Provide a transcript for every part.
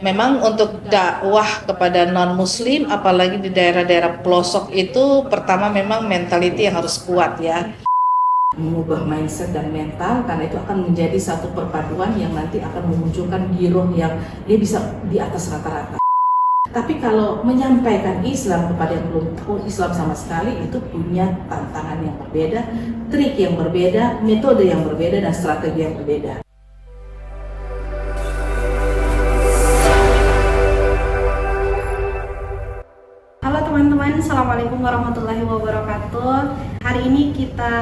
Memang untuk dakwah kepada non-muslim apalagi di daerah-daerah pelosok itu pertama memang mentality yang harus kuat ya. Mengubah mindset dan mental karena itu akan menjadi satu perpaduan yang nanti akan memunculkan giroh yang dia bisa di atas rata-rata. Tapi kalau menyampaikan Islam kepada yang belum tahu Islam sama sekali itu punya tantangan yang berbeda, trik yang berbeda, metode yang berbeda dan strategi yang berbeda. Halo teman-teman, Assalamualaikum warahmatullahi wabarakatuh. Hari ini kita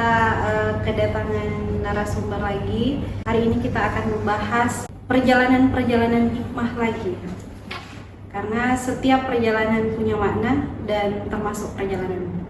kedatangan narasumber lagi. Hari ini kita akan membahas perjalanan-perjalanan hikmah lagi. Karena setiap perjalanan punya makna dan termasuk perjalanan.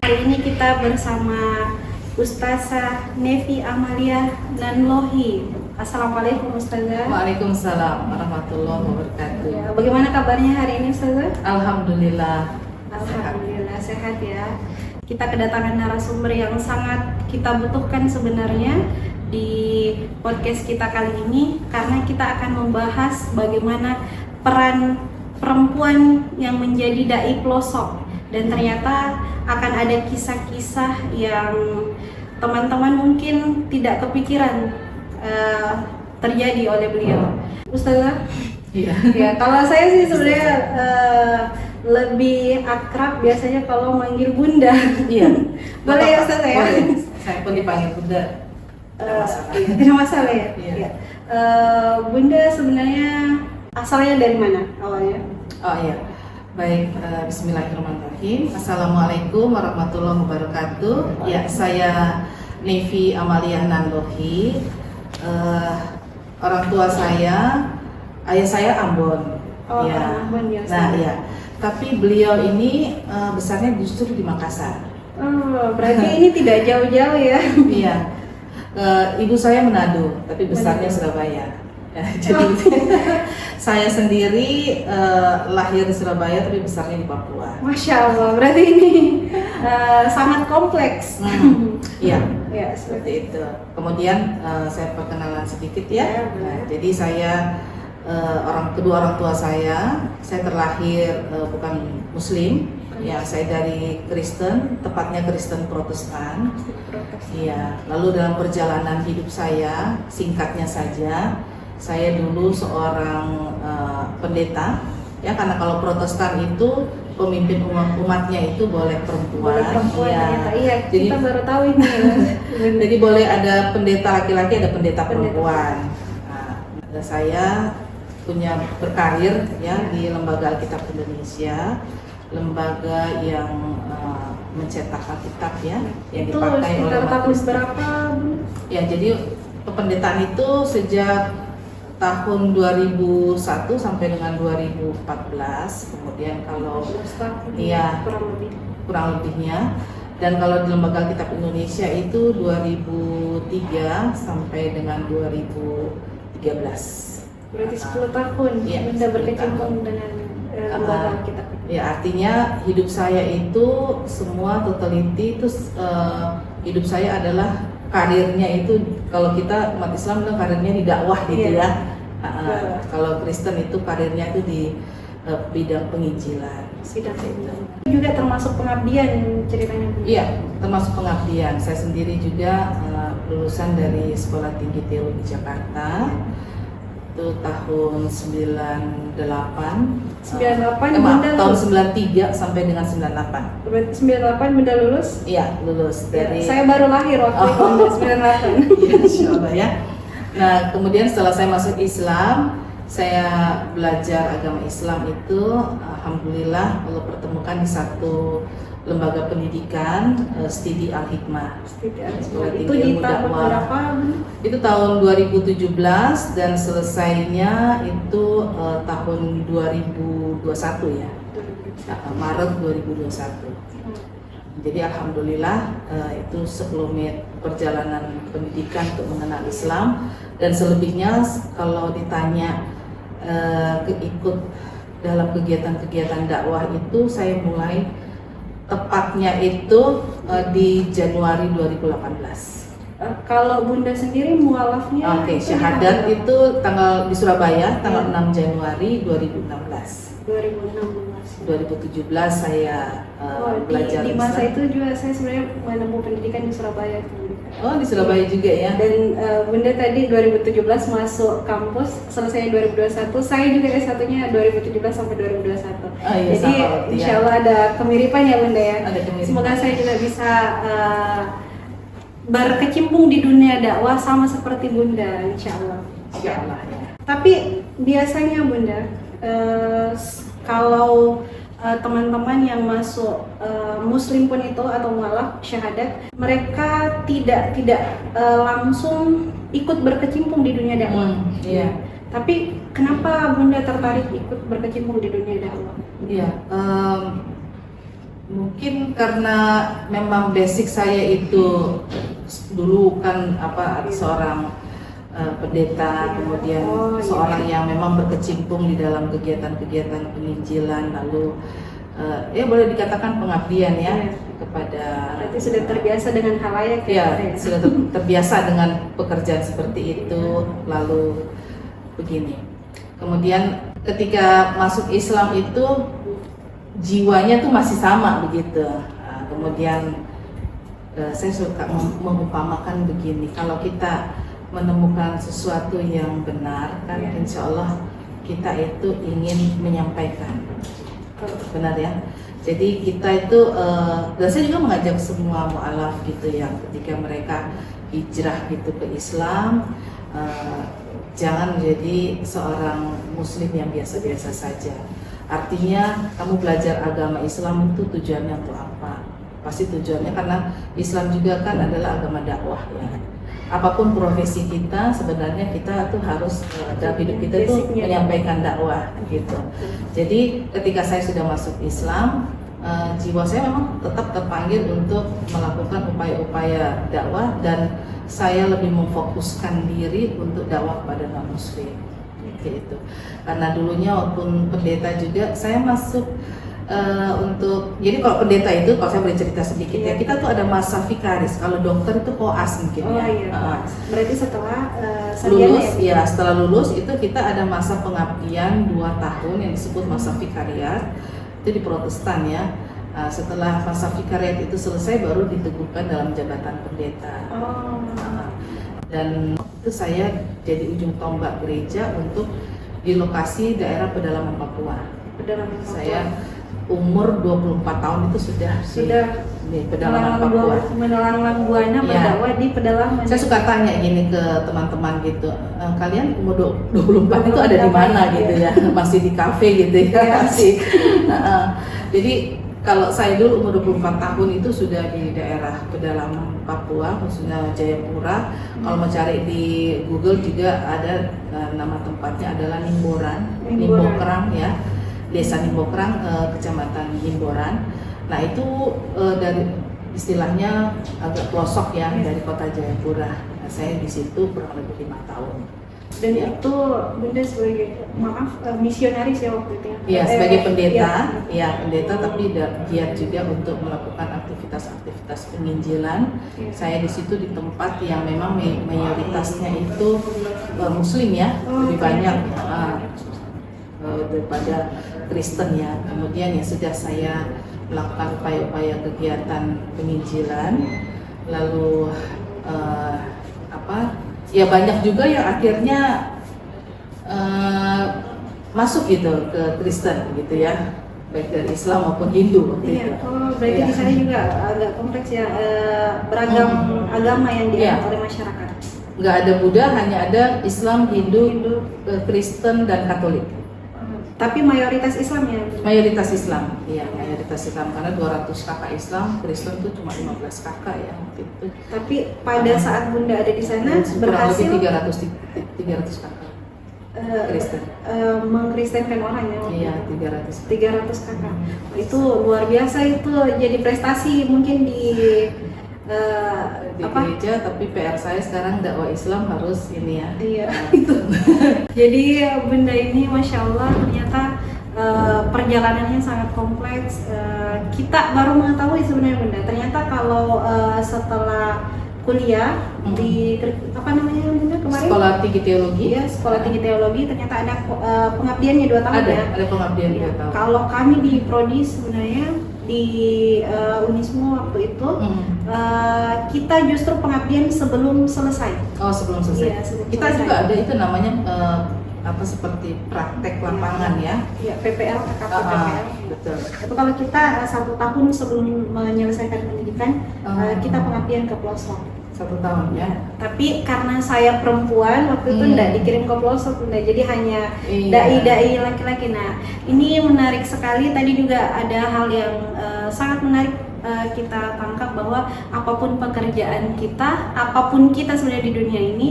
Hari ini kita bersama Ustazah Nevi Amalia Nanlohi. Assalamualaikum Ustazah. Waalaikumsalam warahmatullahi wabarakatuh. Ya, bagaimana kabarnya hari ini Ustazah? Alhamdulillah. Alhamdulillah sehat ya. Kita kedatangan narasumber yang sangat kita butuhkan sebenarnya di podcast kita kali ini karena kita akan membahas bagaimana peran perempuan yang menjadi dai pelosok dan ternyata akan ada kisah-kisah yang teman-teman mungkin tidak kepikiran terjadi oleh beliau. Ustazah? Iya. Ya, kalau saya sih sebenarnya lebih akrab biasanya kalau manggil Bunda. Iya. Boleh ya Ustazah ya? Boleh. Saya pun dipanggil Bunda. Tidak masalah. Iya, tidak masalah ya. Iya. Iya. Bunda sebenarnya asalnya dari mana awalnya? Oh iya. Baik, bismillahirrahmanirrahim. Assalamualaikum warahmatullahi wabarakatuh. Ya, saya Nevi Amalia Nanlohi. Orang tua saya, ayah saya Ambon. Oh, Ya. Ambon ya. Nah, ya. Tapi beliau ini besarnya justru di Makassar. Oh, berarti ini tidak jauh-jauh ya? Iya. Ibu saya Manado, tapi besarnya Manado. Surabaya. Ya, jadi saya sendiri lahir di Surabaya tapi besarnya di Papua. Masya Allah, berarti ini sangat kompleks. Iya, Ya, seperti itu. Kemudian saya perkenalan sedikit ya. Ya, boleh. Nah, jadi saya kedua orang tua saya terlahir bukan Muslim. Ya, saya dari Kristen, tepatnya Kristen Protestan. Iya. Lalu dalam perjalanan hidup saya, singkatnya saja, saya dulu seorang pendeta. Ya, karena kalau Protestan itu pemimpin umatnya itu boleh perempuan. Boleh perempuan Iya. ternyata. Iya, Jadi kita baru tahu ini ya. jadi boleh ada pendeta laki-laki, ada pendeta perempuan. Nah, saya punya berkarir ya di Lembaga Alkitab Indonesia, lembaga yang mencetak Alkitab ya, yang Itu dipakai oleh sekitar umat tahun Kristen. berapa, Bu? Ya, jadi kependetaan itu sejak tahun 2001 sampai dengan 2014. Kemudian kalau 12 tahun, Iya. kurang lebih. kurang lebihnya. Dan kalau di Lembaga Alkitab Indonesia itu 2003 sampai dengan 2013. Berarti 10 tahun Iya, Bunda 10 berkecimpung dengan lembaga kita. Ya, artinya hidup saya itu semua totality itu hidup saya adalah karirnya itu, kalau kita umat Islam bilang karirnya di dakwah gitu Iya. ya. Betul. Kalau Kristen itu karirnya itu di bidang penginjilan. Sidang itu juga termasuk pengabdian ceritanya, Bu. Iya, termasuk pengabdian. Saya sendiri juga lulusan dari Sekolah Tinggi Teologi Jakarta. Itu tahun 98. 98 Maaf, Bunda tahun lulus. 93 sampai dengan 98. Berarti 98 Bunda lulus. Iya, lulus dari Saya baru lahir waktu itu, Oh. Bunda, 98. Iya, insya Allah ya. Nah, kemudian setelah saya masuk Islam, saya belajar agama Islam itu, alhamdulillah Allah pertemukan di satu lembaga pendidikan, Stidi Al-Hikmah. Sekolah Itu Tinggi di Ilmu tahun Dakwah. berapa, Bunda? Itu tahun 2017 dan selesainya itu tahun 2021 ya, Maret 2021. Jadi alhamdulillah itu sekelumit perjalanan pendidikan untuk mengenal Islam, dan selebihnya kalau ditanya ikut dalam kegiatan-kegiatan dakwah itu saya mulai tepatnya itu di Januari 2018. Kalau Bunda sendiri mualafnya Oke, itu syahadat di itu tanggal di Surabaya tanggal 6 Januari 2016. 2016. 2017 saya belajar di masa Islam. itu juga saya sebenarnya menempuh pendidikan di Surabaya. Oh, di Surabaya juga ya. Dan Bunda tadi 2017 masuk kampus, selesai 2021. Saya juga S1-nya 2017 sampai 2021. Oh, iya, Jadi sama berarti ya. insya Allah ada kemiripan ya Bunda ya. Ada kemiripan. Semoga saya juga bisa berkecimpung di dunia dakwah sama seperti Bunda, insya Allah. Insya Allah ya. Tapi biasanya Bunda, kalau teman-teman yang masuk Muslim pun itu atau mualaf syahadat, mereka tidak langsung ikut berkecimpung di dunia dakwah. Iya. Tapi kenapa Bunda tertarik ikut berkecimpung di dunia dakwah? Iya. Mungkin karena memang basic saya itu dulu kan seorang pendeta, kemudian seorang yang memang berkecimpung di dalam kegiatan-kegiatan penginjilan, lalu ya boleh dikatakan pengabdian ya kepada. Berarti sudah terbiasa dengan halayak ya. Sudah terbiasa dengan pekerjaan seperti itu, lalu begini. Kemudian ketika masuk Islam itu jiwanya tuh masih sama begitu. Nah, kemudian saya suka mengumpamakan begini, kalau kita menemukan sesuatu yang benar kan insya Allah kita itu ingin menyampaikan, benar ya. Jadi kita itu dan saya juga mengajak semua mu'alaf gitu ya, ketika mereka hijrah gitu ke Islam, jangan menjadi seorang muslim yang biasa-biasa saja. Artinya kamu belajar agama Islam itu tujuannya untuk apa? Pasti tujuannya karena Islam juga kan adalah agama dakwah ya. Apapun profesi kita sebenarnya kita tuh harus dalam hidup kita tuh menyampaikan dakwah gitu. Jadi ketika saya sudah masuk Islam, jiwa saya memang tetap terpanggil untuk melakukan upaya-upaya dakwah, dan saya lebih memfokuskan diri untuk dakwah kepada non muslim gitu. Karena dulunya walaupun pendeta juga saya masuk jadi kalau pendeta itu, kalau saya boleh cerita sedikit ya, kita tuh ada masa vikaris. Kalau dokter itu koas mungkin ya. Iya. Berarti setelah lulus ya, setelah lulus itu kita ada masa pengabdian 2 tahun yang disebut masa vikariat. Itu di Protestan ya. Setelah masa vikariat itu selesai baru diteguhkan dalam jabatan pendeta. Dan itu saya jadi ujung tombak gereja untuk di lokasi daerah pedalaman Papua. Saya umur 24 tahun itu sudah di pedalaman Papua. Menelang buana berdakwah di pedalaman. Saya suka tanya gini ke teman-teman gitu, kalian umur 24 itu ada di mana gitu ya? Masih di kafe gitu ya? Masih. Jadi kalau saya dulu umur 24 tahun itu sudah di daerah pedalaman Papua, khususnya Jayapura. Kalau mau cari di Google juga ada nama tempatnya adalah Nimbokrang ya. Desa Nimbokrang, Kecamatan Nimboran. Nah itu dari istilahnya agak pelosok ya dari kota Jayapura. Nah, saya di situ kurang lebih 5 tahun. Dan itu Bunda sebagai misionaris ya waktu itu ya? Iya, sebagai pendeta, pendeta, tapi giat juga untuk melakukan aktivitas penginjilan. Saya di situ di tempat yang memang mayoritasnya itu Muslim ya, lebih banyak daripada Kristen ya. Kemudian ya sudah saya melakukan upaya-upaya kegiatan penginjilan, lalu ya banyak juga yang akhirnya masuk gitu ke Kristen gitu ya, baik dari Islam maupun Hindu waktu itu. Berarti di sana juga agak kompleks ya, beragam agama yang dianut oleh masyarakat. Nggak ada Buddha, hanya ada Islam, Hindu, Kristen dan Katolik. Tapi mayoritas Islam ya? Mayoritas Islam, iya mayoritas Islam, karena 200 kakak Islam, Kristen itu cuma 15 kakak ya gitu. Tapi pada saat Bunda ada di sana berhasil kurang lebih 300 kakak Kristen. Mengkristenkan orang ya? Iya, 300 kakak. Itu luar biasa, itu jadi prestasi mungkin di gereja, tapi PR saya sekarang dakwah Islam harus ini ya. Iya. Jadi Bunda ini Masya Allah ternyata perjalanannya sangat kompleks. Kita baru mengetahui sebenarnya Bunda, ternyata kalau setelah kuliah di apa namanya Bunda kemarin? Sekolah Tinggi Teologi. Ya, Sekolah Tinggi Teologi. Ternyata ada pengabdiannya 2 tahun ya. Ada pengabdian Ya, 2 tahun. kalau kami di Prodi sebenarnya di Unismo waktu itu kita justru pengabdian sebelum selesai. Oh, sebelum selesai. Iya, sebelum Kita selesai. juga ada itu namanya apa seperti praktek lapangan ya. Ya, PPL, KKP Ah, PPL. betul. Itu kalau kita 1 tahun sebelum menyelesaikan pendidikan, kita pengabdian ke pelosok. 1 tahun ya. Tapi karena saya perempuan waktu itu enggak dikirim ke pelosok, Bunda. Jadi hanya Iya. dai-dai laki-laki. Nah, ini menarik sekali. Tadi juga ada hal yang sangat menarik kita tangkap bahwa apapun pekerjaan kita, apapun kita sebenarnya di dunia ini,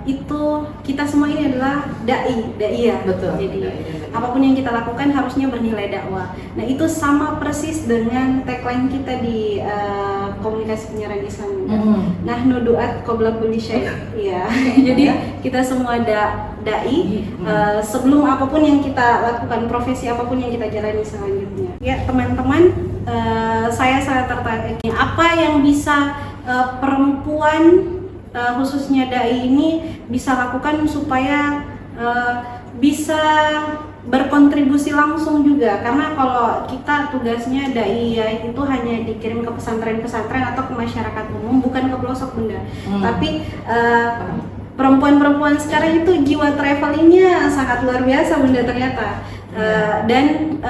itu kita semua ini adalah dai-ya. Betul. Jadi Dai. apapun yang kita lakukan harusnya bernilai dakwah. Nah, itu sama persis dengan tagline kita di komunikasi penyiaran Islam. Nah, nuduat qabla kulli syai'. Iya. Jadi kita semua dai sebelum apapun yang kita lakukan, profesi apapun yang kita jalani selanjutnya. Ya, teman-teman, saya sangat tertarik. Apa yang bisa perempuan khususnya dai ini bisa lakukan supaya bisa berkontribusi langsung juga, karena kalau kita tugasnya dai itu hanya dikirim ke pesantren-pesantren atau ke masyarakat umum, bukan ke pelosok Bunda. Tapi perempuan-perempuan sekarang itu jiwa travelingnya sangat luar biasa Bunda ternyata. Dan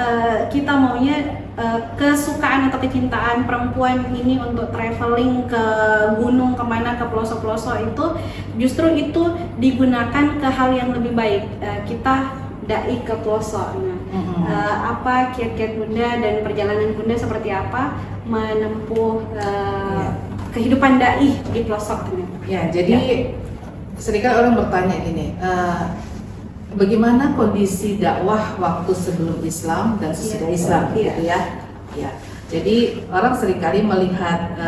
kita maunya kesukaan atau kecintaan perempuan ini untuk traveling ke gunung kemana, ke pelosok-pelosok itu justru itu digunakan ke hal yang lebih baik. Kita dai ke pelosok. Nah, apa kiat-kiat Bunda dan perjalanan Bunda seperti apa menempuh kehidupan dai di pelosok ternyata? Ya, jadi seringkali orang bertanya gini, bagaimana kondisi dakwah waktu sebelum Islam dan sesudah Islam, gitu ya? Ya, jadi orang seringkali melihat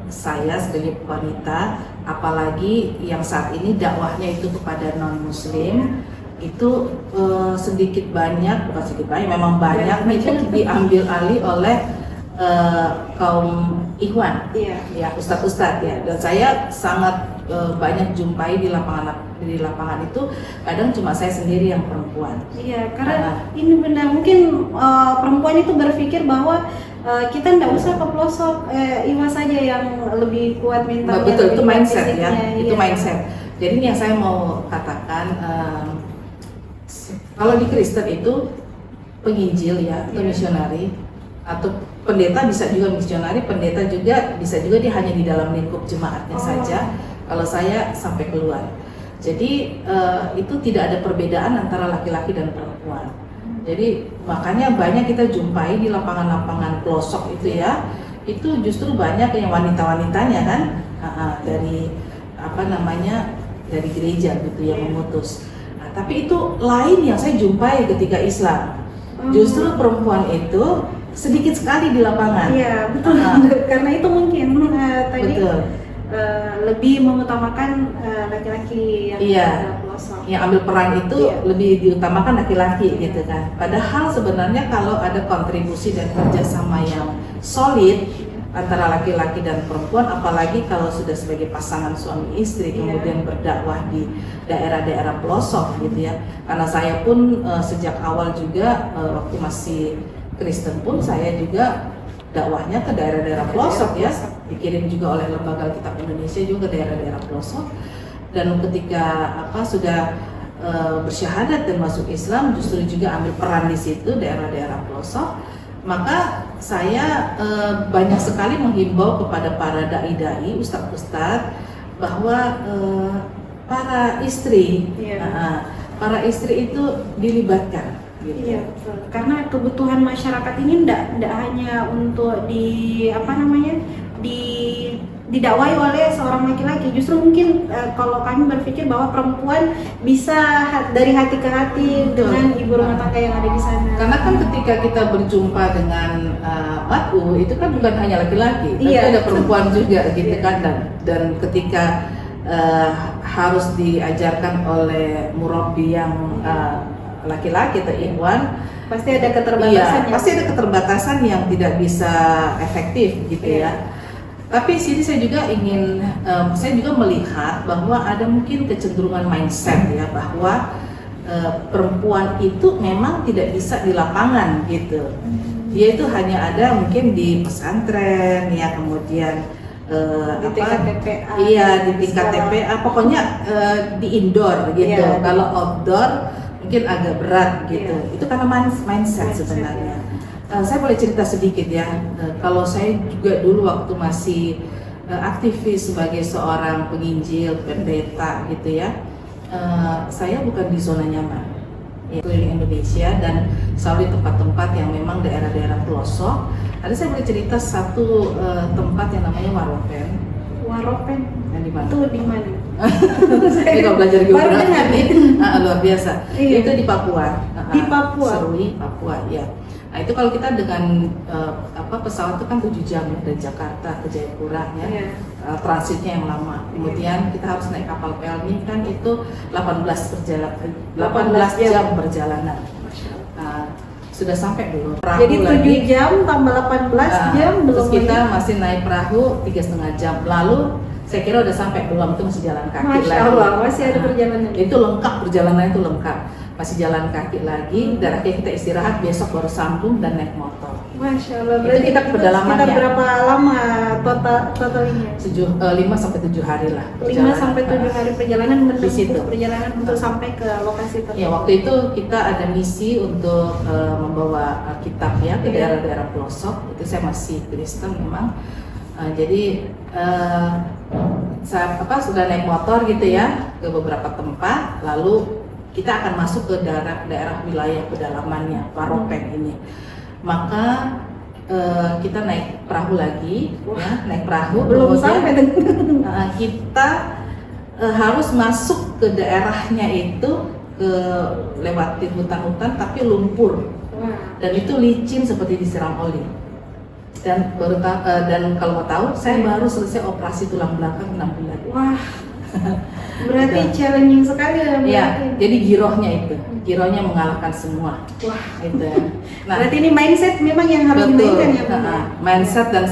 saya sebagai wanita, apalagi yang saat ini dakwahnya itu kepada non-Muslim, itu sedikit banyak, bukan sedikit banyak, memang banyak itu diambil alih oleh kaum ikhwan, ya ustadz-ustadz ya. Dan saya sangat banyak jumpai di lapangan itu, kadang cuma saya sendiri yang perempuan. Iya, karena ini benar mungkin perempuan itu berpikir bahwa kita tidak usah ke pelosok, Iwa saja yang lebih kuat mentalnya. Betul, itu mindset ya, itu iya. mindset. Jadi yang saya mau katakan, kalau di Kristen itu penginjil ya, atau misionari, atau pendeta bisa juga misionari, pendeta juga bisa juga dia hanya di dalam lingkup jemaatnya saja. Kalau saya sampai keluar. Jadi itu tidak ada perbedaan antara laki-laki dan perempuan. Jadi makanya banyak kita jumpai di lapangan-lapangan pelosok itu ya, itu justru banyak yang wanita-wanitanya kan, dari apa namanya, dari gereja gitu yang memutus. Nah, tapi itu lain yang saya jumpai ketika Islam. Justru perempuan itu sedikit sekali di lapangan. Iya, betul. Karena itu mungkin tadi lebih mengutamakan laki-laki yang pelosok. Yang ambil peran itu lebih diutamakan laki-laki gitu kan. Padahal sebenarnya kalau ada kontribusi dan kerjasama yang solid antara laki-laki dan perempuan, apalagi kalau sudah sebagai pasangan suami istri kemudian berdakwah di daerah-daerah pelosok gitu ya. Karena saya pun sejak awal juga waktu masih Kristen pun saya juga dakwahnya ke daerah-daerah pelosok ya, dikirim juga oleh Lembaga Alkitab Indonesia juga ke daerah-daerah pelosok. Dan ketika sudah bersyahadat dan masuk Islam, justru juga ambil peran di situ daerah-daerah pelosok. Maka saya banyak sekali menghimbau kepada para dai-dai, ustadz-ustadz, bahwa para istri itu dilibatkan. Gitu. Iya, betul. Karena kebutuhan masyarakat ini tidak hanya untuk didakwai oleh seorang laki-laki. Justru mungkin kalau kami berpikir bahwa perempuan bisa dari hati ke hati dengan ibu rumah tangga yang ada di sana. Karena kan ketika kita berjumpa dengan Matu, itu kan bukan hanya laki-laki, tapi ada perempuan juga gitu kan. Dan ketika harus diajarkan oleh murabbi yang laki-laki atau ikhwan, pasti ada keterbatasan. Pasti ada keterbatasan yang tidak bisa efektif gitu ya. Tapi sini saya juga ingin, saya juga melihat bahwa ada mungkin kecenderungan mindset ya bahwa perempuan itu memang tidak bisa di lapangan gitu. Dia itu hanya ada mungkin di pesantren ya, kemudian Di tingkat TPA. iya di tingkat sekolah. TPA, pokoknya di indoor gitu. Iya. Kalau outdoor mungkin agak berat gitu. Iya. Itu karena mindset sebenarnya. Saya boleh cerita sedikit ya. Kalau saya juga dulu waktu masih aktivis sebagai seorang penginjil, pendeta gitu ya, saya bukan di zona nyaman ya, keliling Indonesia dan selalu di tempat-tempat yang memang daerah-daerah pelosok. Ada saya boleh cerita satu tempat yang namanya Waropen. Waropen. Yang di mana? Itu di mana? Jadi kalau belajar Baru geografi dengar nih. luar biasa. Iya. Itu di Papua. Di Papua? Serui, Papua, ya. Nah itu kalau kita dengan pesawat itu kan 7 jam ya, dari Jakarta ke Jayapura ya. Iya. Transitnya yang lama. Kemudian kita harus naik kapal Pelni kan itu 18 jam perjalanan. Masya Allah. Nah, sudah sampai belum? Perahu Jadi 7 jam tambah 18 jam belum. Terus kita masih naik perahu 3,5 jam. Lalu saya kira udah sampai belum, itu masih jalan kaki Masya lagi. Allah, masih ada perjalanan. Itu lengkap, perjalanan itu lengkap. Masih jalan kaki lagi, dan akhirnya kita istirahat, besok baru sambung dan naik motor. Masya Allah. Itu Berarti kita pedalamannya. sekitar berapa lama totalnya? 5 sampai 7 hari lah. 5 sampai 7 hari perjalanan Di situ. perjalanan untuk sampai ke lokasi tersebut. Ya, waktu itu kita ada misi untuk membawa kitab ya ke Iya. daerah-daerah pelosok. Itu saya masih Kristen memang. Jadi saya sudah naik motor gitu ya ke beberapa tempat, lalu kita akan masuk ke daerah wilayah pedalamannya Waropen ini. Maka kita naik perahu lagi, ya, naik perahu. Belum kemudian, sampai dengan kita harus masuk ke daerahnya itu, ke lewatin hutan-hutan tapi lumpur, dan itu licin seperti disiram oli. Dan dan kalau mau tahu, saya baru selesai operasi tulang belakang 6 bulan. Wah, berarti challenging sekali ya. Iya, berarti. jadi girohnya mengalahkan semua. Wah, Itu ya. Nah, berarti ini mindset memang yang harus betul, dimainkan ya, Bang? mindset dan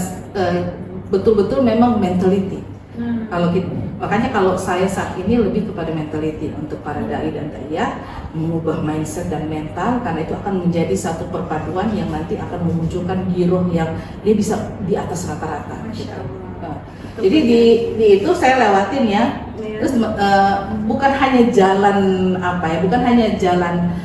betul-betul memang mentality. Hmm. Makanya kalau saya saat ini lebih kepada mentality untuk para dai dan daiyah, mengubah mindset dan mental, karena itu akan menjadi satu perpaduan yang nanti akan memunculkan giroh yang dia bisa di atas rata-rata. Masya Allah. Nah, jadi di itu saya lewatin ya. Iya. Terus bukan hanya jalan bukan hanya jalan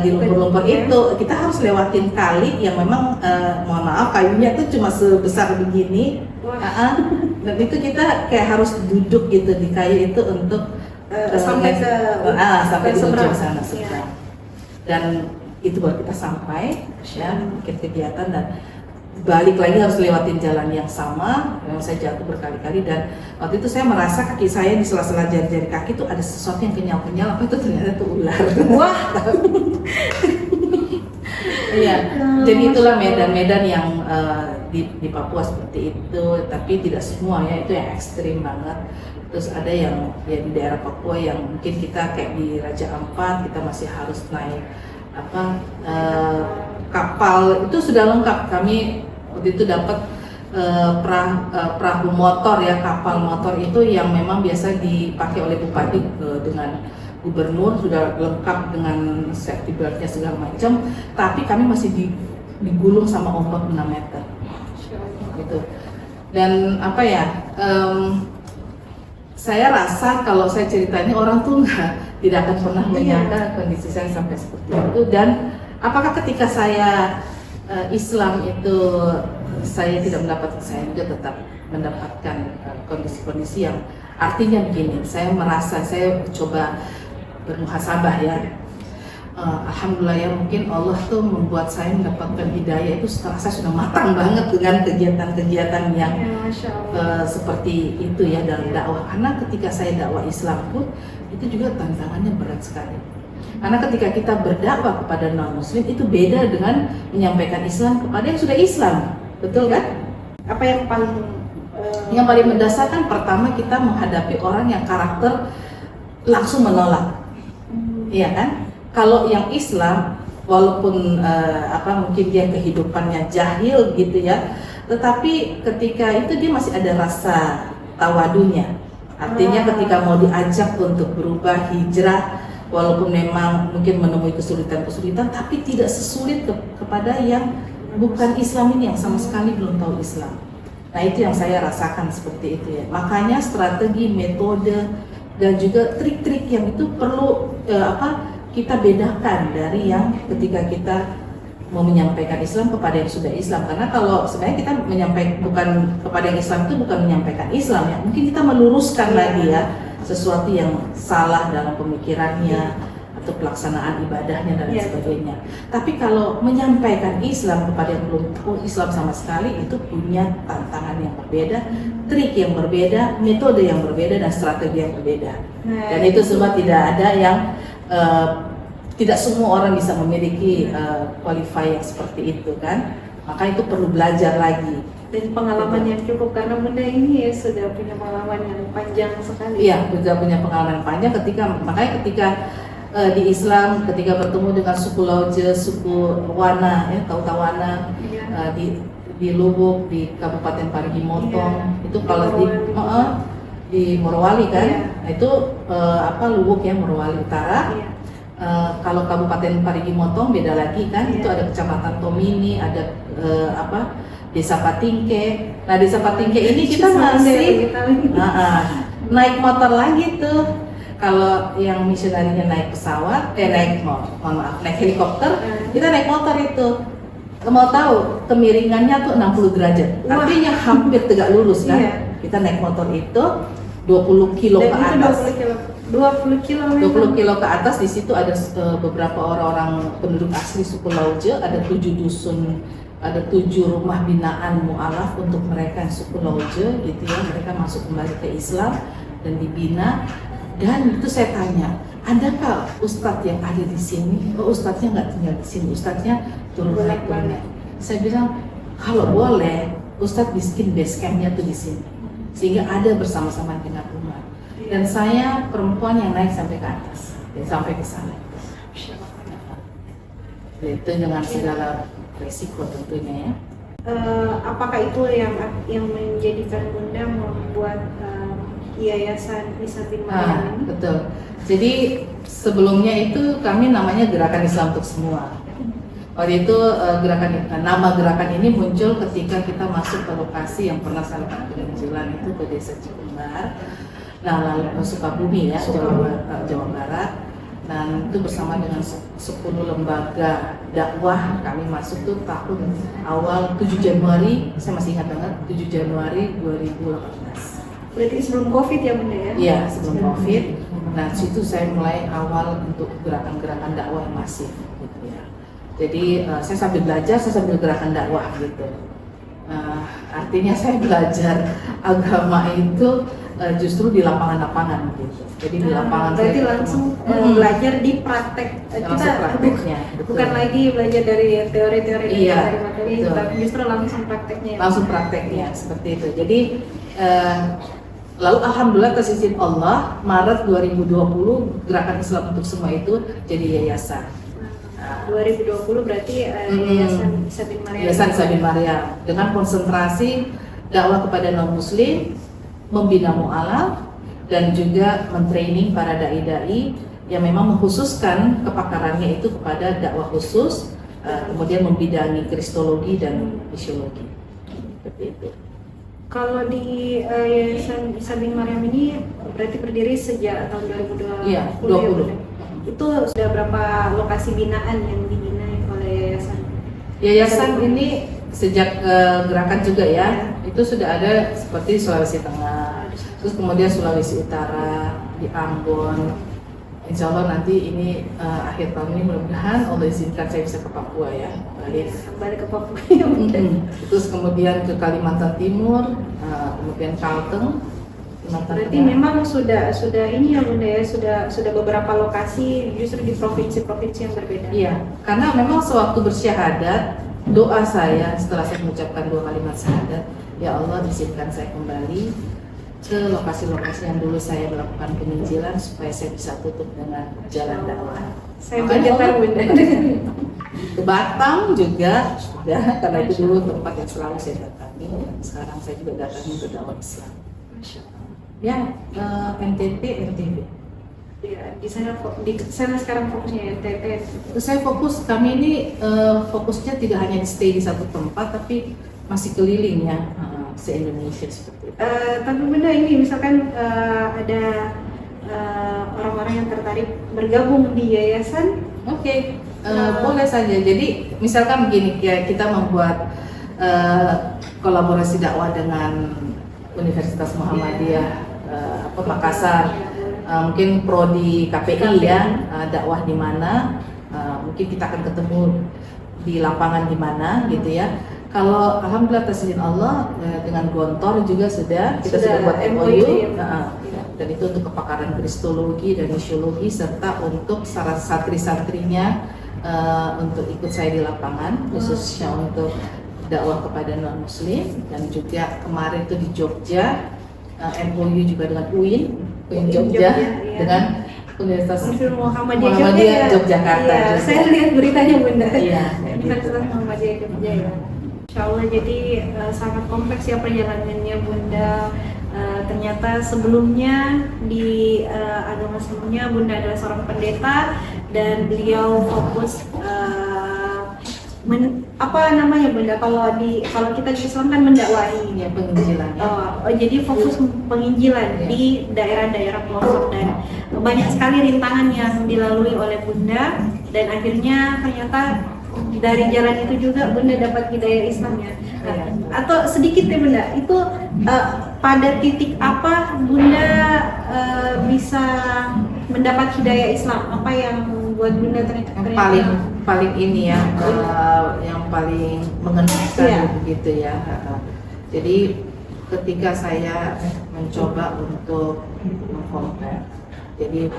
di lumpur-lumpur itu, kita harus lewatin kali yang memang mohon maaf kayunya tuh cuma sebesar begini. Wah. Dan itu kita kayak harus duduk gitu di kayu itu untuk sampai ke sampai di seberang. ujung sana Iya. seberang. Dan itu baru kita sampai ya, bikin kegiatan dan balik lagi harus lewatin jalan yang sama. Memang saya jatuh berkali-kali, dan waktu itu saya merasa kaki saya di sela-sela jari-jari kaki itu ada sesuatu yang kenyal-kenyal, apa itu ternyata itu ular. Wah. Iya, jadi itulah medan-medan yang di Papua seperti itu, tapi tidak semua ya, itu yang ekstrim banget. Terus ada yang ya di daerah Papua yang mungkin kita kayak di Raja Ampat, kita masih harus naik kapal, itu sudah lengkap. Kami waktu itu dapat perahu motor ya, kapal motor itu yang memang biasa dipakai oleh bupati dengan gubernur, sudah lengkap dengan safety beltnya segala macam, tapi kami masih digulung sama ombak 6 meter gitu. Dan saya rasa kalau saya ceritanya orang tuh tidak akan pernah menyangka kondisi saya sampai seperti itu. Dan apakah ketika saya Islam itu saya tidak mendapatkan, saya juga tetap mendapatkan kondisi-kondisi yang artinya begini. Saya merasa saya coba bermuhasabah ya. Alhamdulillah ya, mungkin Allah tuh membuat saya mendapatkan hidayah itu setelah saya sudah matang banget dengan kegiatan-kegiatan yang seperti itu ya dalam dakwah. Karena ketika saya dakwah Islam pun itu juga tantangannya berat sekali. Karena ketika kita berdakwah kepada non-muslim itu beda dengan menyampaikan Islam kepada yang sudah Islam, betul kan? Apa yang paling Yang paling mendasar kan pertama kita menghadapi orang yang karakter langsung menolak, iya kan? Kalau yang Islam, walaupun mungkin dia kehidupannya jahil gitu ya, tetapi ketika itu dia masih ada rasa tawadunya. Artinya ketika mau diajak untuk berubah hijrah, walaupun memang mungkin menemui kesulitan-kesulitan, tapi tidak sesulit kepada yang bukan Islam ini, yang sama sekali belum tahu Islam. Nah itu yang saya rasakan seperti itu ya. Makanya strategi, metode, dan juga trik-trik yang itu perlu kita bedakan dari yang ketika kita mau menyampaikan Islam kepada yang sudah Islam. Karena kalau sebenarnya kita menyampaikan bukan kepada yang Islam itu bukan menyampaikan Islam ya, mungkin kita meluruskan lagi ya sesuatu yang salah dalam pemikirannya atau pelaksanaan ibadahnya dan lain sebagainya. Tapi kalau menyampaikan Islam kepada yang belum tahu Islam sama sekali, itu punya tantangan yang berbeda, trik yang berbeda, metode yang berbeda, dan strategi yang berbeda. Dan itu semua tidak ada yang tidak semua orang bisa memiliki qualify yang seperti itu kan. Maka itu perlu belajar lagi. Dan pengalaman yang cukup, karena Bunda ini ya sudah punya pengalaman yang panjang sekali. Iya, juga punya pengalaman panjang makanya ketika di Islam, ketika bertemu dengan suku Lauja, suku Wana, ya, Tautawana, di Lubuk, di Kabupaten Parigi Motong, itu kalau di Morowali kan, nah, itu Lubuk ya, Morowali Utara. Kalau Kabupaten Parigi Motong beda lagi kan, itu ada Kecamatan Tomini, ada Desa Patingke. Nah Desa Patingke ini kita masih naik motor lagi tuh. Kalau yang misionarinya naik pesawat, naik helikopter, kita naik motor itu. Mau tahu kemiringannya tuh 60 derajat, artinya hampir tegak lurus kan. Kita naik motor itu 20 kilo ke atas. 20 kilo ke atas. Di situ ada beberapa orang-orang penduduk asli suku Lauja, ada 7 dusun, ada 7 rumah binaan mu'alaf untuk mereka yang suku Lauja gitu ya. Mereka masuk kembali ke Islam dan dibina. Dan itu saya tanya, adakah ustadz yang ada di sini? Oh, ustadznya nggak tinggal di sini, ustadznya turun naik. Saya bilang, kalau boleh, ustadz bikin base campnya tuh di sini, sehingga ada bersama-sama dengan umat. Dan saya perempuan yang naik sampai ke atas, sampai ke sana. Itu dengan segala resiko tentunya ya. Apakah itu yang menjadikan Bunda membuat Yayasan Isa bin Maryam ini? Betul. Jadi sebelumnya itu kami namanya Gerakan Islam untuk Semua. Waktu itu nama gerakan ini muncul ketika kita masuk ke lokasi yang pernah saya lakukan penginjilan itu ke Desa Cikumbar, lalu Sukabumi ya, Jawa Barat. Dan itu bersama dengan 10 lembaga dakwah kami masuk tuh tahun awal 7 Januari, saya masih ingat banget, 7 Januari 2018. Berarti sebelum COVID ya Bunda ya? Iya, sebelum COVID. Nah, situ saya mulai awal untuk gerakan-gerakan dakwah yang masif gitu ya. Jadi saya sambil belajar, saya sambil gerakan dakwah gitu. Artinya saya belajar agama itu justru di lapangan-lapangan gitu. Jadi di lapangan berarti langsung belajar di praktek. Kita prakteknya, bukan lagi belajar dari teori-teori dari materi, betul. tapi justru langsung prakteknya. Langsung prakteknya seperti itu. Jadi lalu alhamdulillah atas izin Allah, Maret 2020 Gerakan Islam untuk Semua itu jadi yayasan. 2020 berarti Yayasan Isa bin Maryam. Yayasan Isa bin Maryam dengan konsentrasi dakwah kepada non muslim, membina mu'alaf, dan juga mentraining para dai-dai yang memang mengkhususkan kepakarannya itu kepada dakwah khusus, kemudian membidangi kristologi dan misiologi. Seperti itu. Kalau di Yayasan Isa bin Maryam ini berarti berdiri sejak tahun 2020. Iya, 20. Itu sudah berapa lokasi binaan yang dibina oleh yayasan? Yayasan ini sejak gerakan juga ya, itu sudah ada seperti Sulawesi Tengah, terus kemudian Sulawesi Utara, di Ambon. Insya Allah nanti ini akhir tahun ini mudah-mudahan Allah izinkan saya bisa ke Papua ya, balik ke Papua. Terus kemudian ke Kalimantan Timur, kemudian Kalteng. Berarti memang sudah ini ya Bunda ya, sudah beberapa lokasi justru di provinsi-provinsi yang berbeda. Iya, karena memang sewaktu bersyahadat, doa saya setelah saya mengucapkan 2 kalimat syahadat, ya Allah izinkan saya kembali ke lokasi-lokasi yang dulu saya melakukan penginjilan supaya saya bisa tutup dengan jalan dakwah. Saya bergetar Bunda. Ke Batam juga sudah, karena itu dulu tempat yang selalu saya datangi. Sekarang saya juga datangi ke dakwah Islam. Masya Allah. Ya, NTT, RTB. Ya, di sana sekarang fokusnya NTT. Saya fokus, kami ini fokusnya tidak hanya stay di satu tempat, tapi masih keliling ya, se-Indonesia seperti itu. Tapi Bunda ini misalkan ada orang-orang yang tertarik bergabung di yayasan. Oke, boleh saja. Jadi misalkan begini, ya, kita membuat kolaborasi dakwah dengan Universitas Muhammadiyah Makassar, mungkin prodi KPI ya, dakwah di mana, mungkin kita akan ketemu di lapangan di mana gitu ya. Kalau alhamdulillah tasbih Allah dengan Gontor juga kita sudah buat MOU, dan itu untuk kepakaran kristologi dan misiologi serta untuk santri-santrinya untuk ikut saya di lapangan, khususnya untuk dakwah kepada non muslim. Dan juga kemarin itu di Jogja MOU juga dengan UIN Jogja, dengan Universitas Muhammadiyah Yogyakarta. Iya, saya lihat beritanya Bunda. Iya, Universitas Muhammadiyah Jogja ya. Insya Allah, jadi sangat kompleks ya perjalanannya Bunda. Ternyata sebelumnya di agama sebelumnya Bunda adalah seorang pendeta dan beliau fokus apa namanya Bunda, kalau kita di Islam kan mendakwahi ya, penginjilan ya. Jadi fokus penginjilan di daerah-daerah pelosok, dan banyak sekali rintangan yang dilalui oleh Bunda, dan akhirnya ternyata dari jalan itu juga Bunda dapat hidayah Islamnya. Atau sedikit ya Bunda, itu pada titik apa Bunda bisa mendapat hidayah Islam? Apa yang buat Bunda ternyata paling ini ya, yang paling mengenaskan begitu ya. Jadi ketika saya mencoba untuk mengkompar, jadi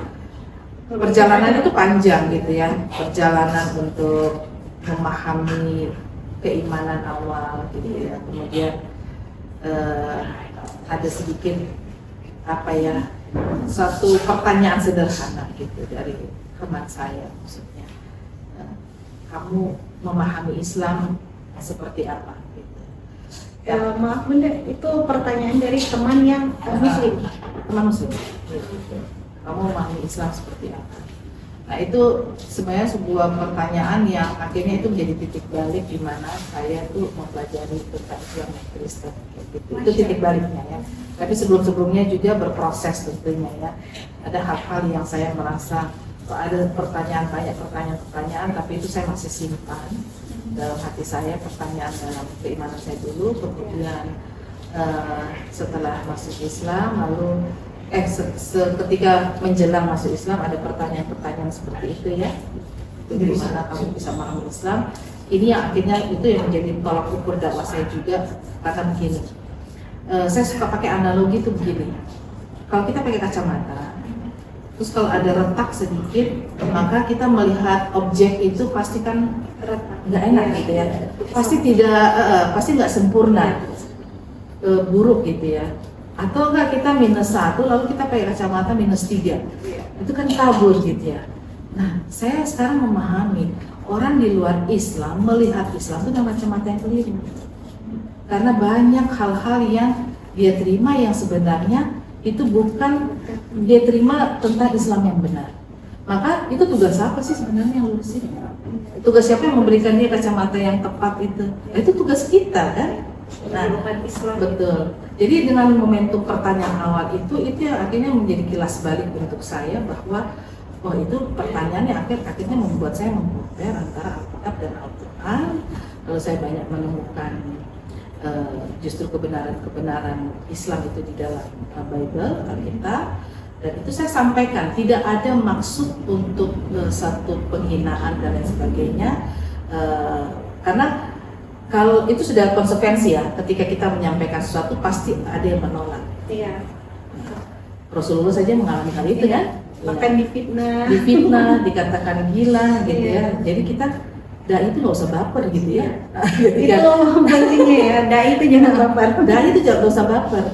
perjalanan itu panjang gitu ya, perjalanan untuk memahami keimanan awal gitu ya. Kemudian ada sedikit satu pertanyaan sederhana gitu dari teman saya, maksudnya kamu memahami Islam seperti apa gitu. Maaf Bunda, itu pertanyaan dari teman yang muslim. Teman muslim. Kamu memahami Islam seperti apa? Nah, itu sebenarnya sebuah pertanyaan yang akhirnya itu menjadi titik balik di mana saya tuh mempelajari tentang Islam dan Kristen gitu. Itu titik baliknya ya. Tapi sebelumnya juga berproses tentunya ya. Ada hal-hal yang saya merasa ada banyak pertanyaan, tapi itu saya masih simpan dalam hati saya, pertanyaan dalam keimanan saya dulu. Kemudian setelah masuk Islam, lalu ketika menjelang masuk Islam ada pertanyaan-pertanyaan seperti itu ya. Bagaimana kamu bisa memahami Islam? Ini yang akhirnya itu yang menjadi tolak ukur dakwah saya juga. Karena begini, saya suka pakai analogi itu begini. Kalau kita pakai kacamata, terus kalau ada retak sedikit, maka kita melihat objek itu pasti kan nggak enak gitu ya. Pasti nggak sempurna, buruk gitu ya. Atau enggak kita -1 lalu kita pakai kacamata -3, itu kan kabur gitu ya. Nah, saya sekarang memahami orang di luar Islam melihat Islam itu dengan kacamata yang keliru, karena banyak hal-hal yang dia terima yang sebenarnya itu bukan dia terima tentang Islam yang benar. Maka itu tugas apa sih sebenarnya yang lurusin? Tugas siapa yang memberikan dia kacamata yang tepat itu? Itu tugas kita kan? Nah, Islam. betul. Jadi dengan momentum pertanyaan awal itu yang akhirnya menjadi kilas balik untuk saya bahwa itu pertanyaan yang akhirnya membuat saya memperoleh antara Alkitab dan Al-Quran. Lalu saya banyak menemukan justru kebenaran Islam itu di dalam Bible, Alkitab. Dan itu saya sampaikan, tidak ada maksud untuk satu penghinaan dan lain sebagainya, karena kalau itu sudah konsekuensi ya, ketika kita menyampaikan sesuatu pasti ada yang menolak. Iya. Rasulullah saja mengalami hal itu kan, bahkan difitnah, dikatakan gila gitu ya. Jadi kita itu nggak usah baper gitu ya. Itu pentingnya ya, itu jangan baper. Itu jangan usah baper.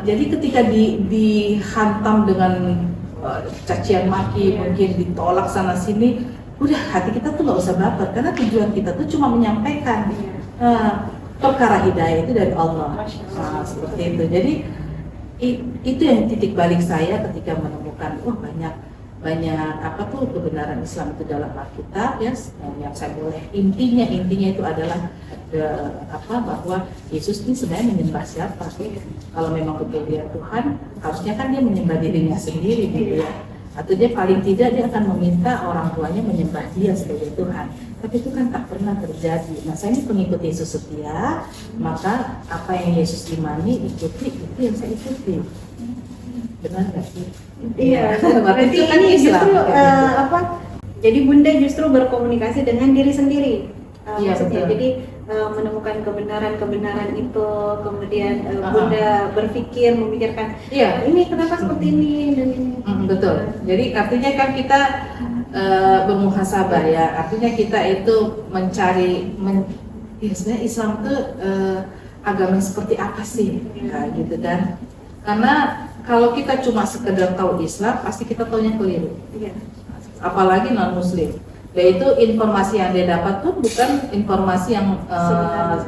Jadi ketika dihantam dengan cacian maki, mungkin ditolak sana sini, udah hati kita tuh nggak usah baper, karena tujuan kita tuh cuma menyampaikan. perkara hidayah itu dari Allah. Masya Allah. Nah, seperti itu. Jadi itu yang titik balik saya ketika menemukan banyak apa tuh kebenaran Islam itu dalam Alkitab ya, yang saya boleh intinya itu adalah bahwa Yesus ini sebenarnya menyembah siapa? Kalau memang betul dia Tuhan, harusnya kan dia menyembah dirinya sendiri gitu ya. Atau dia paling tidak dia akan meminta orang tuanya menyembah dia sebagai Tuhan. Tapi itu kan tak pernah terjadi. Nah, saya ini pengikut Yesus setia, maka apa yang Yesus imani ikuti, itu yang saya ikuti. Benar nggak sih? Iya, Berarti berarti itu kan ini Islam, justru kayak gitu. jadi Bunda justru berkomunikasi dengan diri sendiri. Iya, Maksudnya, betul. jadi menemukan kebenaran kemudian Bunda memikirkan, Iya. ini kenapa seperti ini dan ini. Betul. Jadi artinya kan kita bermuhasabah ya. Artinya kita itu mencari ya sebenarnya Islam itu agama yang seperti apa sih? Nah, gitu kan. Karena kalau kita cuma sekedar tahu Islam, pasti kita tahunya keliru. Iya. Apalagi non Muslim. Yaitu informasi yang dia dapat pun bukan informasi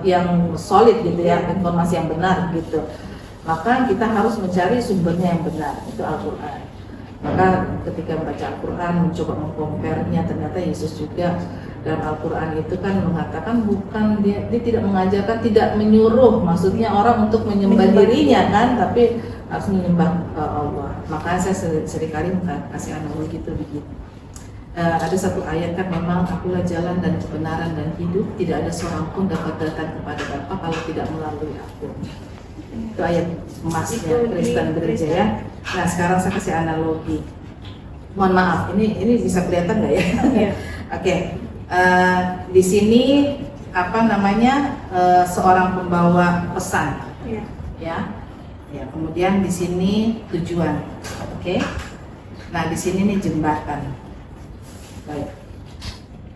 yang solid gitu ya, informasi yang benar gitu. Maka kita harus mencari sumbernya yang benar, itu Al-Quran. Maka ketika membaca Al-Quran, mencoba mengkomparnya, ternyata Yesus juga dalam Al-Quran itu kan mengatakan bukan dia tidak mengajarkan, tidak menyuruh, maksudnya orang untuk menyembah dirinya kan, tapi harus menyembah Allah. Makanya saya seringkali kasih analogi itu begitu. Ada satu ayat kan, memang akulah jalan dan kebenaran dan hidup, tidak ada seorang pun dapat datang kepada Bapa kalau tidak melalui aku. Itu ayat emasnya Kristen gereja ya. Nah, sekarang saya kasih analogi. Mohon maaf, ini bisa kelihatan nggak ya? Iya. Oke. Di sini seorang pembawa pesan, Iya. ya. Kemudian di sini tujuan, oke. Nah, di sini nih jembatan. Baik.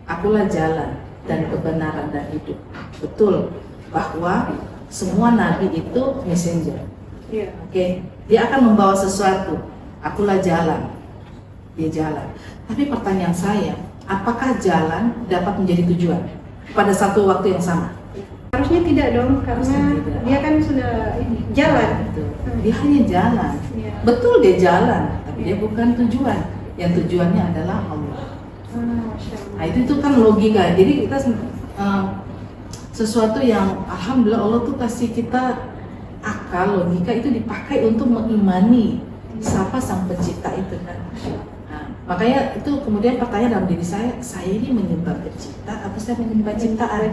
Akulah jalan dan kebenaran dan hidup. Betul bahwa semua nabi itu messenger. Iya. Oke, dia akan membawa sesuatu. Akulah jalan. Dia jalan. Tapi pertanyaan saya, apakah jalan dapat menjadi tujuan pada satu waktu yang sama? Harusnya tidak dong, karena Harusnya tidak. dia kan sudah jalan. Betul. Dia hanya jalan. Iya. Betul dia jalan, tapi dia bukan tujuan. Yang tujuannya adalah Allah. Masya Allah. Nah, itu kan logika. Jadi kita sesuatu yang alhamdulillah Allah tuh kasih kita akal, logika itu dipakai untuk mengimani siapa sang pencipta itu kan. Nah, makanya itu kemudian pertanyaan dalam diri saya ini menyembah pencipta atau saya menyembah ciptaan?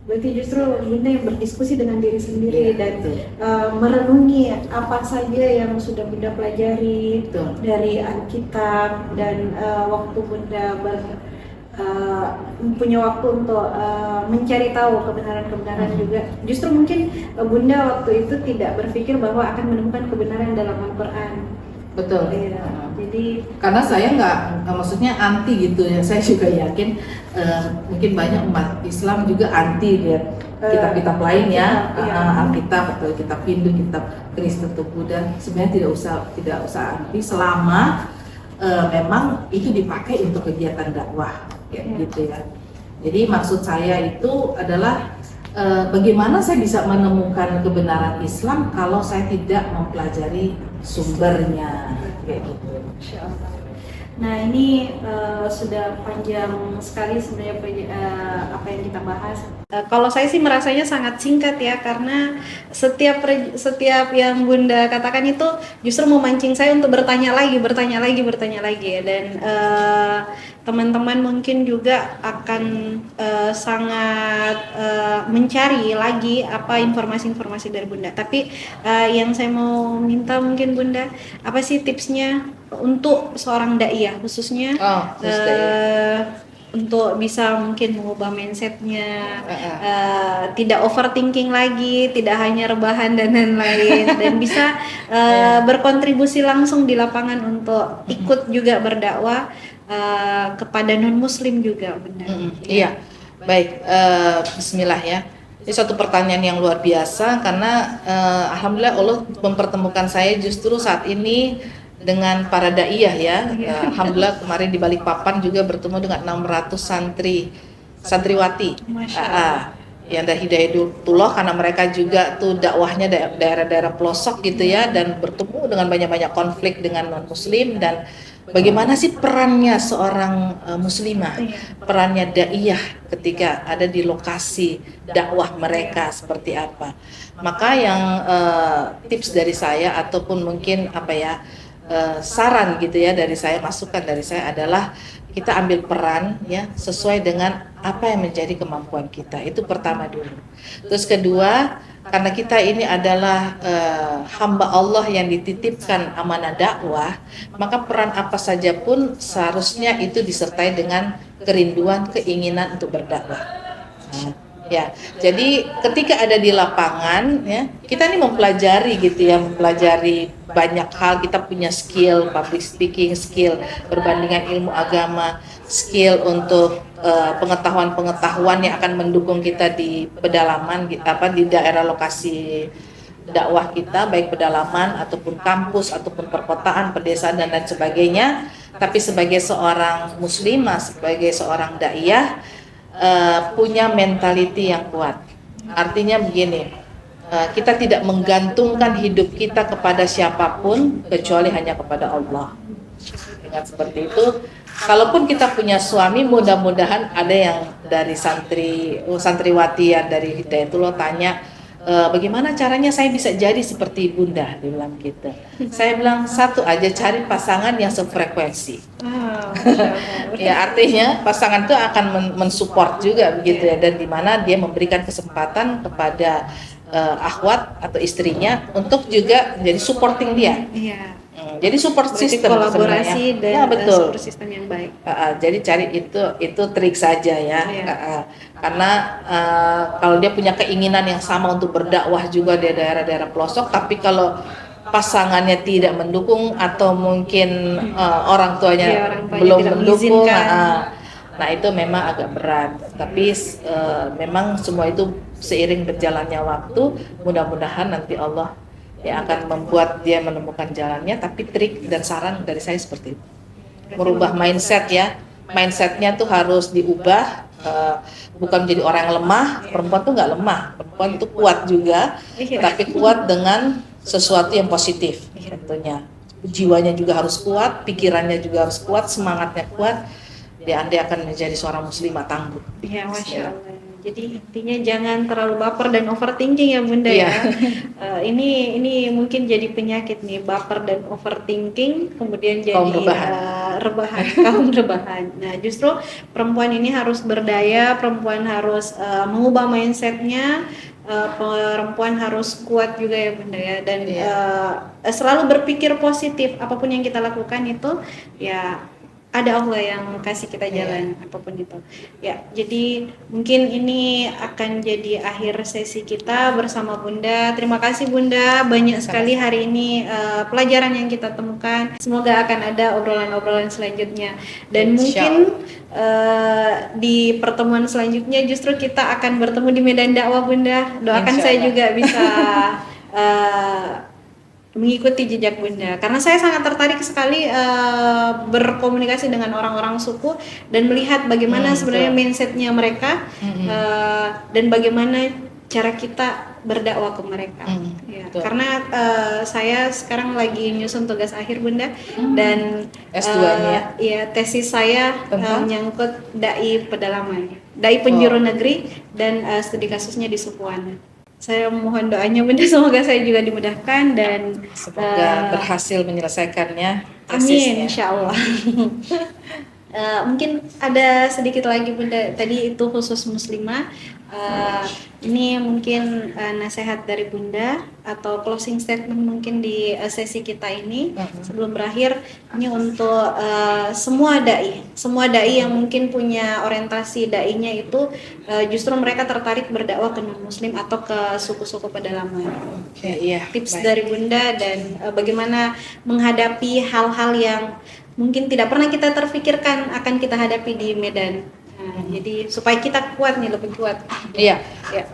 Berarti justru Bunda yang berdiskusi dengan diri sendiri Iya, dan betul. merenungi apa saja yang sudah Bunda pelajari Betul. dari Alkitab, dan waktu Bunda punya waktu untuk mencari tahu kebenaran-kebenaran juga. Justru mungkin Bunda waktu itu tidak berpikir bahwa akan menemukan kebenaran dalam Al-Quran. Betul. Iya. Jadi Karena saya nggak maksudnya anti gitu ya. Saya juga yakin mungkin banyak umat Islam juga anti lihat kitab-kitab lain ya, iya. Alkitab atau kitab Hindu, kitab Kristen atau Buddha. Sebenarnya tidak usah anti selama memang itu dipakai untuk kegiatan dakwah kayak gitu ya. Jadi maksud saya itu adalah bagaimana saya bisa menemukan kebenaran Islam kalau saya tidak mempelajari sumbernya kayak gitu. Masya Allah. Nah, ini sudah panjang sekali sebenarnya apa yang kita bahas. Kalau saya sih merasanya sangat singkat ya, karena setiap yang Bunda katakan itu justru memancing saya untuk bertanya lagi ya. Dan teman-teman mungkin juga akan sangat mencari lagi apa informasi-informasi dari Bunda. Tapi yang saya mau minta mungkin Bunda, apa sih tipsnya untuk seorang dai ya, khususnya untuk bisa mungkin mengubah mindsetnya, tidak overthinking lagi, tidak hanya rebahan dan lain-lain, dan bisa berkontribusi langsung di lapangan untuk ikut juga berdakwah kepada non Muslim juga, Bunda. Iya, baik. Bismillah ya. Ini suatu pertanyaan yang luar biasa karena alhamdulillah Allah mempertemukan saya justru saat ini dengan para daiyah ya. Alhamdulillah kemarin di Balikpapan juga bertemu dengan 600 santriwati. Masya Allah. yang dari Hidayatullah, karena mereka juga tuh dakwahnya daerah-daerah pelosok gitu ya, dan bertemu dengan banyak-banyak konflik dengan non muslim. Dan bagaimana sih perannya seorang muslimah, perannya daiyah ketika ada di lokasi dakwah mereka seperti apa. Maka yang tips dari saya ataupun mungkin saran gitu ya dari saya, masukan dari saya adalah kita ambil peran ya sesuai dengan apa yang menjadi kemampuan kita. Itu pertama dulu. Terus kedua, karena kita ini adalah hamba Allah yang dititipkan amanah dakwah, maka peran apa saja pun seharusnya itu disertai dengan kerinduan, keinginan untuk berdakwah. Ya, jadi ketika ada di lapangan ya, kita ini mempelajari gitu ya, mempelajari banyak hal. Kita punya skill public speaking, skill perbandingan ilmu agama, skill untuk pengetahuan-pengetahuan yang akan mendukung kita di pedalaman di daerah lokasi dakwah kita, baik pedalaman ataupun kampus ataupun perkotaan, pedesaan dan lain sebagainya. Tapi sebagai seorang muslimah, sebagai seorang daiyah, punya mentality yang kuat. Artinya begini, kita tidak menggantungkan hidup kita kepada siapapun kecuali hanya kepada Allah. Ingat seperti itu. Kalaupun kita punya suami, mudah-mudahan ada yang dari santriwati yang dari Hidayatullah tanya, bagaimana caranya saya bisa jadi seperti Bunda, dia bilang gitu. Saya bilang satu aja, cari pasangan yang sefrekuensi. Ya, artinya pasangan itu akan mensupport juga begitu ya, dan dimana dia memberikan kesempatan kepada akhwat atau istrinya untuk juga jadi supporting dia. Jadi support system kolaborasi dan ya, betul. support system yang baik. Jadi cari itu trik saja ya. Karena kalau dia punya keinginan yang sama untuk berdakwah juga di daerah-daerah pelosok, tapi kalau pasangannya tidak mendukung atau mungkin orang tuanya belum mendukung, nah itu memang agak berat. Tapi memang semua itu seiring berjalannya waktu, mudah-mudahan nanti Allah yang akan membuat dia menemukan jalannya. Tapi trik dan saran dari saya seperti itu, merubah mindset ya. Mindsetnya tuh harus diubah, bukan menjadi orang yang lemah. Perempuan tuh nggak lemah, perempuan tuh kuat juga, tapi kuat dengan sesuatu yang positif tentunya. Jiwanya juga harus kuat, pikirannya juga harus kuat, semangatnya kuat. Dia akan menjadi seorang muslimah tangguh. Iya, Masya Allah. Jadi intinya jangan terlalu baper dan overthinking ya Bunda ya. Ini mungkin jadi penyakit nih, baper dan overthinking, kemudian jadi kaum rebahan. Nah justru perempuan ini harus berdaya, perempuan harus mengubah mindsetnya, perempuan harus kuat juga ya Bunda ya, dan selalu berpikir positif. Apapun yang kita lakukan itu ya ada Allah yang kasih kita jalan, apapun itu. Ya, jadi mungkin ini akan jadi akhir sesi kita bersama Bunda. Terima kasih Bunda, banyak sekali hari ini pelajaran yang kita temukan. Semoga akan ada obrolan-obrolan selanjutnya. Dan mungkin di pertemuan selanjutnya justru kita akan bertemu di medan dakwah Bunda. Doakan saya juga bisa mengikuti jejak Bunda, karena saya sangat tertarik sekali berkomunikasi dengan orang-orang suku dan melihat bagaimana sebenarnya mindsetnya mereka, dan bagaimana cara kita berdakwah ke mereka. Karena saya sekarang lagi nyusun tugas akhir Bunda, dan S2-nya tesis saya menyangkut dai pedalaman, dai penjuru negeri, dan studi kasusnya di Sukuana. Saya mohon doanya Bunda, semoga saya juga dimudahkan dan semoga berhasil menyelesaikannya. Amin, insya Allah. Mungkin ada sedikit lagi Bunda, tadi itu khusus muslimah. Ini mungkin nasihat dari Bunda atau closing statement mungkin di sesi kita ini sebelum berakhir. Ini untuk semua dai yang mungkin punya orientasi dainya itu justru mereka tertarik berdakwah ke non muslim atau ke suku-suku pedalaman. Tips dari Bunda dan bagaimana menghadapi hal-hal yang mungkin tidak pernah kita terfikirkan akan kita hadapi di medan. Jadi supaya kita kuat nih, lebih kuat.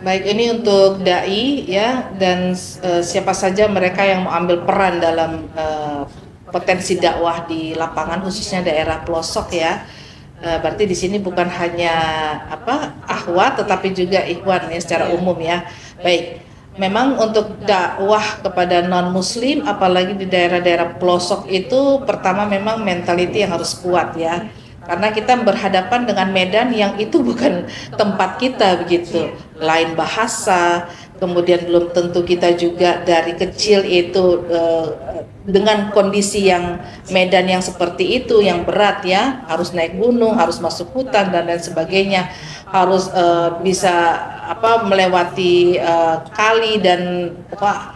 Baik, ini untuk dai ya, dan siapa saja mereka yang mau ambil peran dalam potensi dakwah di lapangan, khususnya daerah pelosok ya. Berarti di sini bukan hanya akhwat tetapi juga ikhwan ya secara umum ya. Baik. Memang untuk dakwah kepada non muslim apalagi di daerah-daerah pelosok itu pertama memang mentality yang harus kuat ya. Karena kita berhadapan dengan medan yang itu bukan tempat kita begitu. Lain bahasa, kemudian belum tentu kita juga dari kecil itu dengan kondisi yang medan yang seperti itu yang berat ya, harus naik gunung, harus masuk hutan dan lain sebagainya, harus bisa melewati kali dan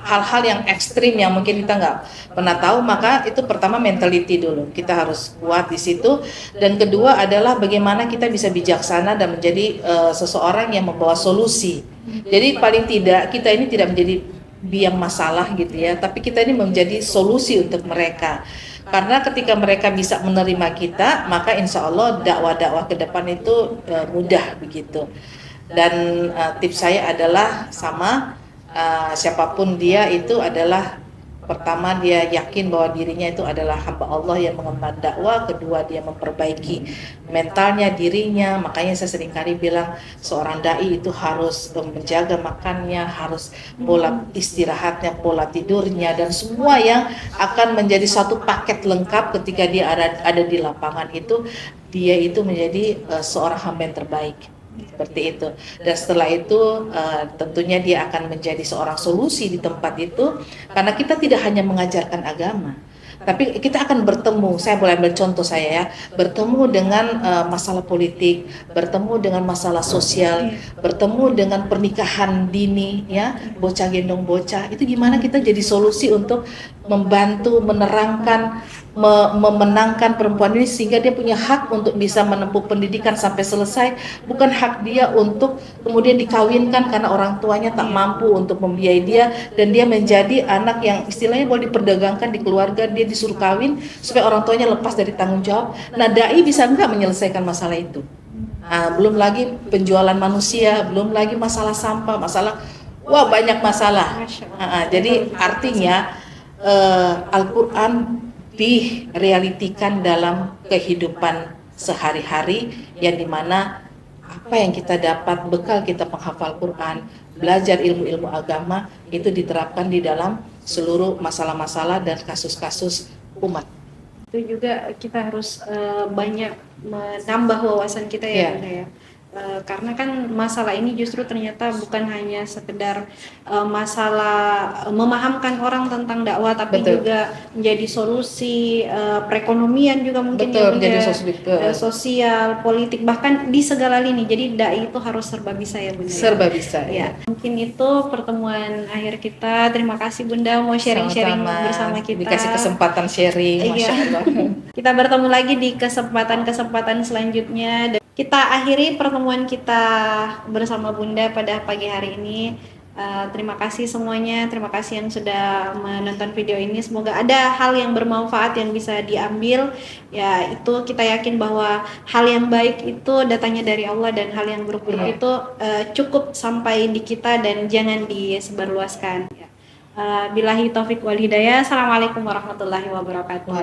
hal-hal yang ekstrim yang mungkin kita nggak pernah tahu. Maka itu pertama mentality dulu kita harus kuat di situ, dan kedua adalah bagaimana kita bisa bijaksana dan menjadi seseorang yang membawa solusi. Jadi paling tidak kita ini tidak menjadi biang masalah gitu ya, tapi kita ini menjadi solusi untuk mereka. Karena ketika mereka bisa menerima kita, maka insya Allah dakwah-dakwah ke depan itu mudah begitu. Dan tips saya adalah sama, siapapun dia itu adalah pertama dia yakin bahwa dirinya itu adalah hamba Allah yang mengemban dakwah, kedua dia memperbaiki mentalnya, dirinya. Makanya saya seringkali bilang seorang dai itu harus menjaga makannya, harus pola istirahatnya, pola tidurnya, dan semua yang akan menjadi satu paket lengkap ketika dia ada di lapangan itu, dia itu menjadi seorang hamba yang terbaik. Seperti itu. Dan setelah itu tentunya dia akan menjadi seorang solusi di tempat itu, karena kita tidak hanya mengajarkan agama, tapi kita akan bertemu. Saya boleh ambil contoh saya ya, bertemu dengan masalah politik, bertemu dengan masalah sosial, bertemu dengan pernikahan dini ya, bocah gendong bocah. Itu gimana kita jadi solusi untuk membantu menerangkan, memenangkan perempuan ini sehingga dia punya hak untuk bisa menempuh pendidikan sampai selesai, bukan hak dia untuk kemudian dikawinkan karena orang tuanya tak mampu untuk membiayai dia, dan dia menjadi anak yang istilahnya boleh diperdagangkan di keluarga, dia disuruh kawin supaya orang tuanya lepas dari tanggung jawab. Nah, dai bisa nggak menyelesaikan masalah itu? Belum lagi penjualan manusia, belum lagi masalah sampah, masalah banyak masalah. Jadi artinya Al-Quran direalitikan dalam kehidupan sehari-hari, yang dimana apa yang kita dapat, bekal kita menghafal Quran, belajar ilmu-ilmu agama, itu diterapkan di dalam seluruh masalah-masalah dan kasus-kasus umat. Itu juga kita harus banyak menambah wawasan kita ya, Bunda ya. Karena kan masalah ini justru ternyata bukan hanya sekedar masalah memahamkan orang tentang dakwah, tapi juga menjadi solusi perekonomian juga mungkin. Betul, menjadi sosial, politik, bahkan di segala lini. Jadi dai itu harus serba bisa ya, Bunda. Serba bisa ya. Mungkin itu pertemuan akhir kita. Terima kasih Bunda mau sharing-sharing bersama kita. Dikasih kesempatan sharing, Masya Allah. Kita bertemu lagi di kesempatan-kesempatan selanjutnya. Dan kita akhiri pertemuan kita bersama Bunda pada pagi hari ini. Terima kasih semuanya, terima kasih yang sudah menonton video ini. Semoga ada hal yang bermanfaat yang bisa diambil. Ya, itu kita yakin bahwa hal yang baik itu datangnya dari Allah, dan hal yang buruk-buruk itu cukup sampai di kita dan jangan disebarluaskan. Billahi taufik wal hidayah. Assalamualaikum warahmatullahi wabarakatuh.